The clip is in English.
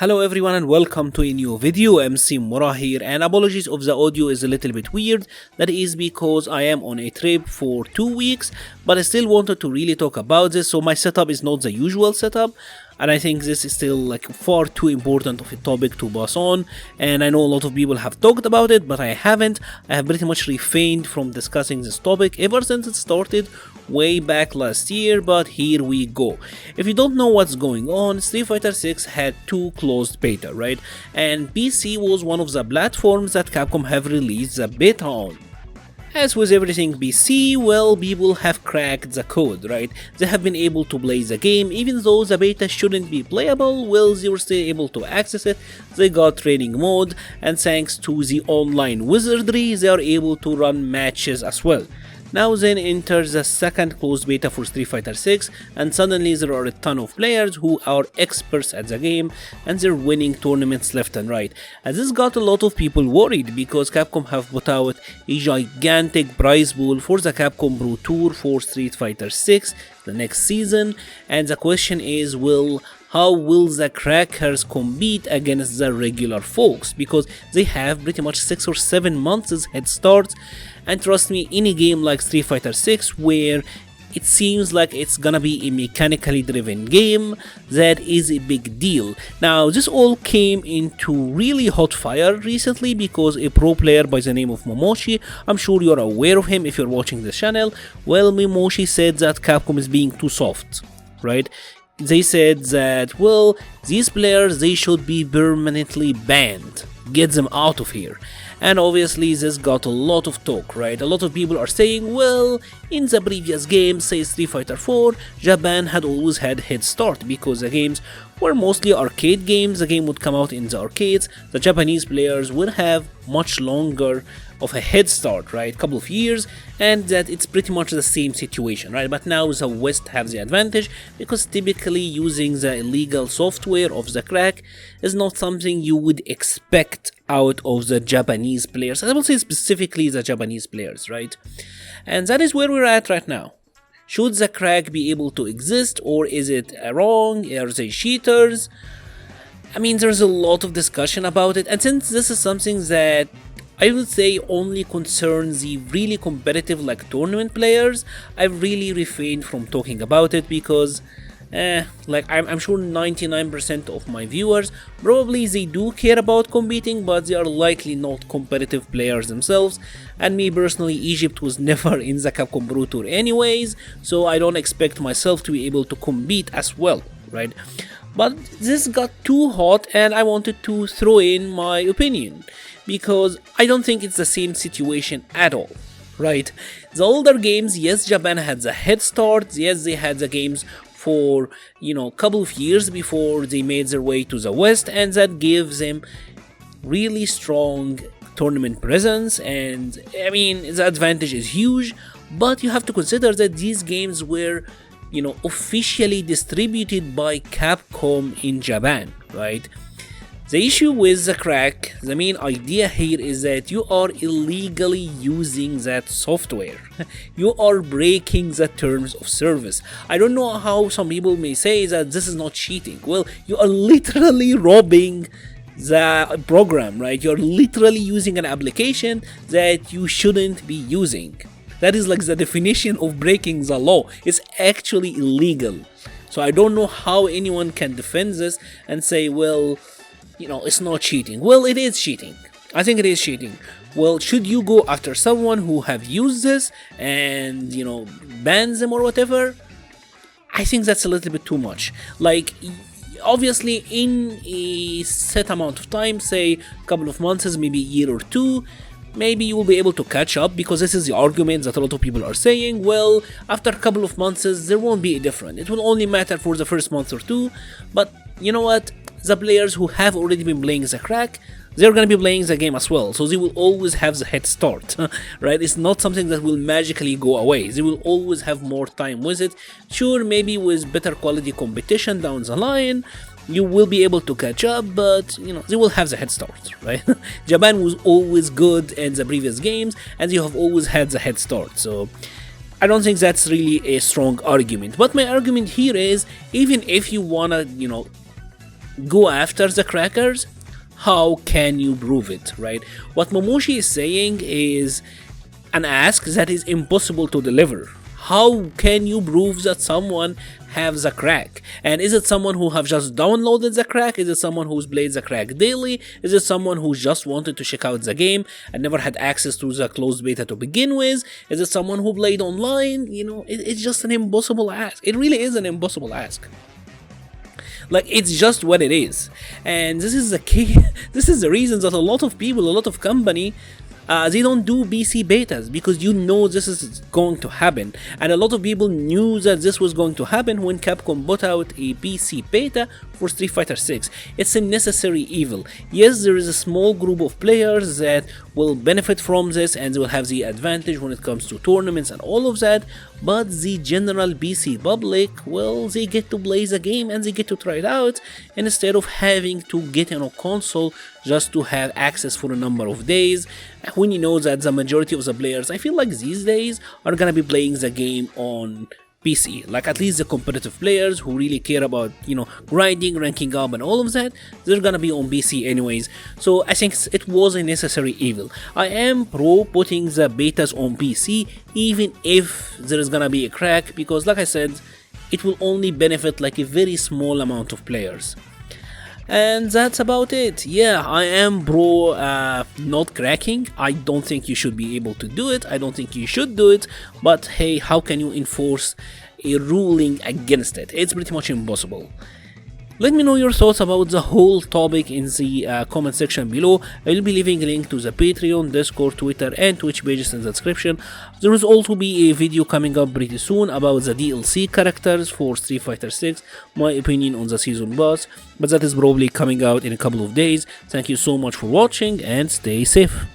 Hello everyone and welcome to a new video. MC Mura here, and apologies if the audio is a little bit weird. That is because I am on a trip for 2 weeks, but I still wanted to really talk about this. So my setup is not the usual setup, and I think this is still like far too important of a topic to pass on. And I know a lot of people have talked about it, but I haven't. I have pretty much refrained from discussing this topic ever since it started way back last year, but here we go. If you don't know what's going on, Street Fighter 6 had two closed beta, right? And PC was one of the platforms that Capcom have released the beta on. As with everything PC, well, people have cracked the code, right? They have been able to play the game, even though the beta shouldn't be playable, well, they were still able to access it. They got training mode, and thanks to the online wizardry, they are able to run matches as well. Now then enters the second closed beta for Street Fighter 6, and suddenly there are a ton of players who are experts at the game and they're winning tournaments left and right. And this got a lot of people worried because Capcom have put out a gigantic prize pool for the Capcom Pro Tour for Street Fighter 6 the next season, and the question is, how will the crackers compete against the regular folks, because they have pretty much 6 or 7 months head start. And trust me, in a game like Street Fighter 6 where it seems like it's gonna be a mechanically driven game, that is a big deal. Now this all came into really hot fire recently because a pro player by the name of Momoshi, I'm sure you're aware of him if you're watching this channel, well, Momoshi said that Capcom is being too soft, right? They said that, well, these players, they should be permanently banned, get them out of here. And obviously this got a lot of talk, right? A lot of people are saying, well, in the previous games, say Street Fighter 4, Japan had always had head start because the games were mostly arcade games. The game would come out in the arcades, the Japanese players would have much longer of a head start, right? Couple of years, and that it's pretty much the same situation, right? But now the West have the advantage because typically using the illegal software of the crack is not something you would expect out of the Japanese players. I will say specifically the Japanese players, right? And that is where we're at right now. Should the crack be able to exist, or is it wrong? Are they cheaters? I mean, there's a lot of discussion about it, and since this is something that I would say only concerns the really competitive like tournament players, I've really refrained from talking about it because like I'm sure 99% of my viewers probably they do care about competing, but they are likely not competitive players themselves. And me personally, Egypt was never in the Capcom Pro Tour anyways, so I don't expect myself to be able to compete as well, right? But this got too hot and I wanted to throw in my opinion, because I don't think it's the same situation at all, right? The older games, yes, Japan had the head start, yes, they had the games for, couple of years before they made their way to the West, and that gives them really strong tournament presence, and I mean, the advantage is huge, but you have to consider that these games were, officially distributed by Capcom in Japan, right? The issue with the crack, the main idea here is that you are illegally using that software. You are breaking the terms of service. I don't know how some people may say that this is not cheating. Well, you are literally robbing the program, right? You're literally using an application that you shouldn't be using. That is like the definition of breaking the law. It's actually illegal. So I don't know how anyone can defend this and say, well, it's not cheating. Well, it is cheating. I think it is cheating. Well, should you go after someone who have used this and, ban them or whatever? I think that's a little bit too much. Like, obviously, in a set amount of time, say a couple of months, maybe a year or two, maybe you will be able to catch up, because this is the argument that a lot of people are saying. Well, after a couple of months, there won't be a difference. It will only matter for the first month or two. But you know what? The players who have already been playing the crack, they're gonna be playing the game as well, so they will always have the head start, right? It's not something that will magically go away. They will always have more time with it. Sure, maybe with better quality competition down the line, you will be able to catch up, but they will have the head start, right? Japan was always good in the previous games, and you have always had the head start, so I don't think that's really a strong argument. But my argument here is, even if you wanna, go after the crackers, how can you prove it, right? What Momoshi is saying is an ask that is impossible to deliver. How can you prove that someone has a crack? And is it someone who have just downloaded the crack? Is it someone who's played the crack daily? Is it someone who just wanted to check out the game and never had access to the closed beta to begin with? Is it someone who played online? You know, it's just an impossible ask. It really is an impossible ask. Like, it's just what it is. And this is the key. This is the reason that a lot of people, a lot of company, they don't do PC betas, because you know this is going to happen. And a lot of people knew that this was going to happen when Capcom put out a PC beta for Street Fighter 6. It's a necessary evil. Yes, there is a small group of players that will benefit from this and they will have the advantage when it comes to tournaments and all of that, but the general PC public, well, they get to play the game and they get to try it out, and instead of having to get on a console just to have access for a number of days, when you know that the majority of the players, I feel like these days, are gonna be playing the game on PC. Like, at least the competitive players who really care about, you know, grinding, ranking up and all of that, they're gonna be on PC anyways. So I think it was a necessary evil. I am pro putting the betas on PC even if there is gonna be a crack, because like I said, it will only benefit like a very small amount of players. And that's about it. Yeah, I am pro not cracking. I don't think you should be able to do it. I don't think you should do it. But hey, how can you enforce a ruling against it? It's pretty much impossible. Let me know your thoughts about the whole topic in the comment section below. I will be leaving a link to the Patreon, Discord, Twitter and Twitch pages in the description. There will also be a video coming up pretty soon about the DLC characters for Street Fighter 6, my opinion on the season pass, but that is probably coming out in a couple of days. Thank you so much for watching and stay safe.